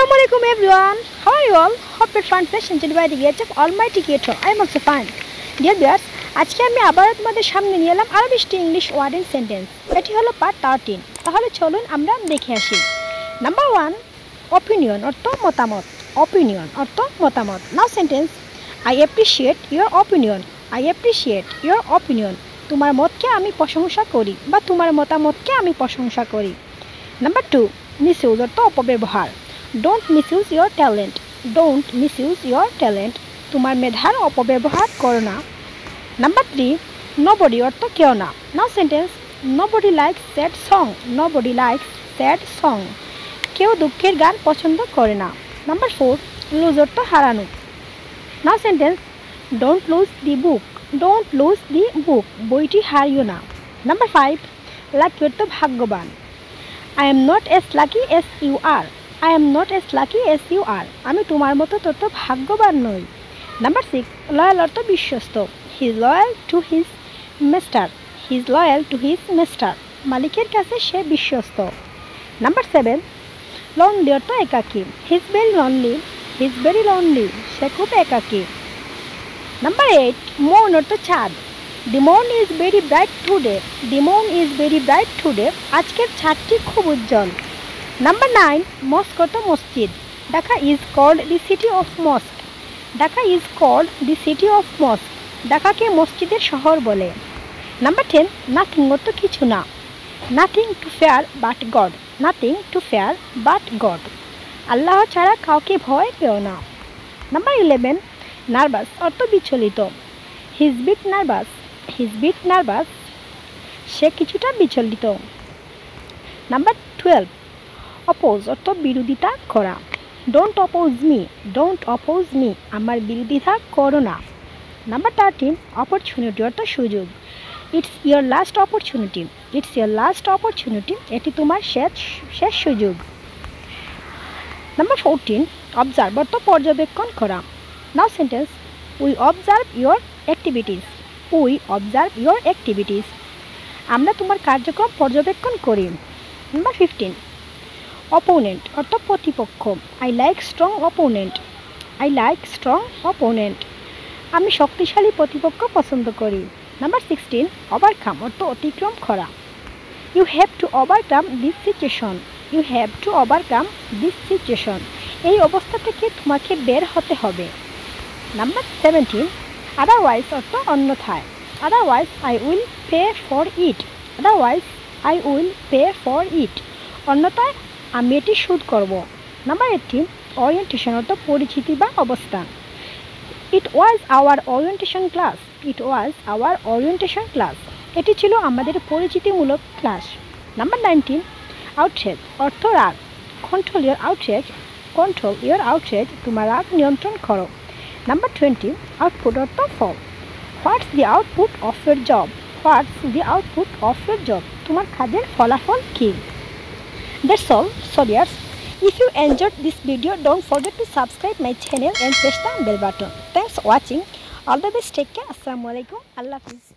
Assalamualaikum everyone. How are you all? Hope you find pleasant enjoyed by the grace of Almighty Creator. I am also fine. Dear viewers, আজকে আমি আবার তোমাদের সামনে নিয়ে এলাম আরো 20টি ইংলিশ ওয়ার্ড এন্ড সেন্টেন্স। এটি হলো পার্ট 13। তাহলে চলুন আমরা দেখে আসি। নাম্বার 1, অপিনিয়ন অর্থ মতামত। অপিনিয়ন অর্থ মতামত। নাও sentence, I appreciate your opinion. I appreciate your opinion. তোমার মতকে আমি প্রশংসা করি বা তোমার মতামতকে আমি প্রশংসা করি। নাম্বার 2, মিসইউজ অর্থ অপব্যবহার। Don't misuse your talent. Don't misuse your talent. তোমার মেধার অপব্যবহার করো না। নাম্বার 3, nobody অর্থ কেউ না। নাও sentence, nobody likes sad song. Nobody likes sad song. কেউ দুঃখের গান পছন্দ করে না। নাম্বার 4, lose অর্থ হারানো। নাও sentence, don't lose the book. Don't lose the book. বইটি হারিও না। নাম্বার 5, lucky অর্থ ভাগ্যবান। I am not as lucky as you are. I am not as lucky as you are. আমি তোমার মতো তত ভাগ্যবান নই। নাম্বার 6, লয়াল অর্থ বিশ্বস্ত। He is loyal to his master. He is loyal to his master. মালিকের কাছে সে বিশ্বস্ত। নাম্বার 7, lonely অর্থ একাকী। He is very lonely. He is very lonely. সে খুব একাকী। নাম্বার 8, moon অর্থ চাঁদ। The moon is very bright today. The moon is very bright today. আজকের চাঁদটি খুব উজ্জ্বল। নাম্বার 9, মস্ক অর্থ মসজিদ। Dhaka is called the city of mosque. Dhaka is called the city of mosque. ঢাকাকে মসজিদের শহর বলে। নাম্বার 10, nothing অর্থ কিছু না। Nothing to fear but God. Nothing to fear but God. আল্লাহ ছাড়া কাউকে ভয় পেও না। নাম্বার 11, নার্ভাস অর্থ বিচলিত। He is bit nervous. He is bit nervous. সে কিছুটা বিচলিত। নাম্বার 12, অপোজ অর্থ বিরোধিতা করা। Don't oppose me. Don't oppose me. আমার বিরোধিতা করো না। নাম্বার 13, অপরচুনিটি অর্থ সুযোগ। It's your last opportunity. It's your last opportunity. এটি তোমার শেষ সুযোগ। নাম্বার 14, অবজার্ভ অর্থ পর্যবেক্ষণ করা। নাও sentence, we observe your activities. We observe your activities. আমরা তোমার কার্যক্রম পর্যবেক্ষণ করি। নাম্বার 15, অপোনেন্ট অর্থ প্রতিপক্ষ। I like strong opponent. I like strong opponent. আমি শক্তিশালী প্রতিপক্ষ পছন্দ করি। নাম্বার 16, ওভারকাম অর্থ অতিক্রম করা। You have to overcome this situation. You have to overcome this situation. এই অবস্থা থেকে তোমাকে বের হতে হবে। নাম্বার 17, otherwise অর্থ অন্যথায়। Otherwise I will pay for it. Otherwise I will pay for it. অন্যথায় আমি এটি শোধ করব। নাম্বার 18, orientation অর্থ পরিচিতি বা অবস্থান। It was our orientation class. It was our orientation class. এটি ছিল আমাদের পরিচিতিমূলক ক্লাস। নাম্বার 19, outrage অর্থ রাগ। Control your outrage. Control your outrage. তোমার রাগ নিয়ন্ত্রণ করো। নাম্বার 20, আউটপুট অর্থ ফল। What's the output of your job? What's the output of your job? তোমার কাজের ফলাফল কি? That's all. So dears, if you enjoyed this video, don't forget to subscribe my channel and press the bell button. Thanks for watching. All the best. Take care. Assalamualaikum. Allah Hafiz.